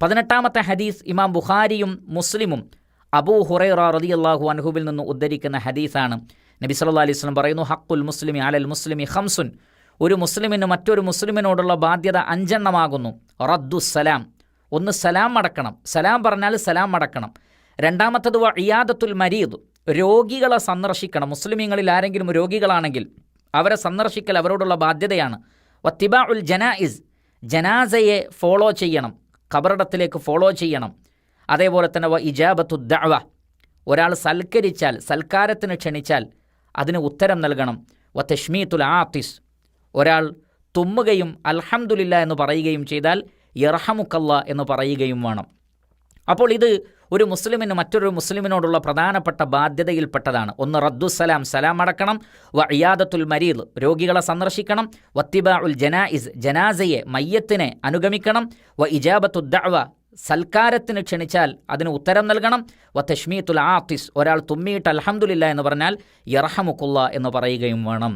18-ാമത്തെ ഹദീസ് ഇമാം ബുഖാരിയും മുസ്ലിമും അബൂ ഹുറൈറ റളിയല്ലാഹു അൻഹുവിൽ നിന്ന് ഉദ്ധരിക്കുന്ന ഹദീസാണ്. നബി സല്ലല്ലാഹു അലൈഹി വസല്ലം പറയുന്നു, ഹഖുൽ മുസ്ലിമി അലൽ മുസ്ലിമി ഖംസുൻ, ഒരു മുസ്ലിമിന് മറ്റൊരു മുസ്ലിമിനോടുള്ള ബാധ്യത 5 എണ്ണമാകുന്നു. റദ്ദുസ്സലാം, ഒന്ന് സലാം മടക്കണം, സലാം പറഞ്ഞാൽ സലാം മടക്കണം. രണ്ടാമത്തത് ഇയാദത്തുൽ മരീദ്, രോഗികളെ സന്ദർശിക്കണം. മുസ്ലിമീങ്ങളിൽ ആരെങ്കിലും രോഗികളാണെങ്കിൽ അവരെ സന്ദർശിക്കൽ അവരോടുള്ള ബാധ്യതയാണ്. വത്തിബാഉൽ ജനായിസ്, ജനാസയെ ഫോളോ ചെയ്യണം, ഖബറിടത്തിലേക്ക് ഫോളോ ചെയ്യണം. അതേപോലെ തന്നെ ഇജാബത്തു ദഅവ, ഒരാൾ സൽക്കരിച്ചാൽ, സൽക്കാരത്തിന് ക്ഷണിച്ചാൽ അതിന് ഉത്തരം നൽകണം. തശ്മീത്തുൽ ആത്തിസ്, ഒരാൾ തുമ്മുകയും അൽഹംദുലില്ലാ എന്ന് പറയുകയും ചെയ്താൽ യർഹമുക്കല്ലാ എന്ന് പറയുകയും വേണം. അപ്പോൾ ഇത് ഒരു മുസ്ലിമിന് മറ്റൊരു മുസ്ലിമിനോടുള്ള പ്രധാനപ്പെട്ട ബാധ്യതയിൽപ്പെട്ടതാണ്. ഒന്ന് റദ്ദുസ്സലാം, സലാം അടക്കണം. ഇയാദത്തുൽ മരീദ്, രോഗികളെ സന്ദർശിക്കണം. വത്തിബാഉൽ ജനായിസ്, ജനാസയെ, മയ്യത്തിനെ അനുഗമിക്കണം. ഇജാബത്തു ദഅവ, സൽക്കാരത്തിന് ക്ഷണിച്ചാൽ അതിന് ഉത്തരം നൽകണം. തശ്മീത്തുൽ ആത്തിസ്, ഒരാൾ തുമ്മിയിട്ട് അൽഹംദുലില്ലാ എന്ന് പറഞ്ഞാൽ യർഹമുക്കുല്ലാ എന്ന് പറയുകയും വേണം.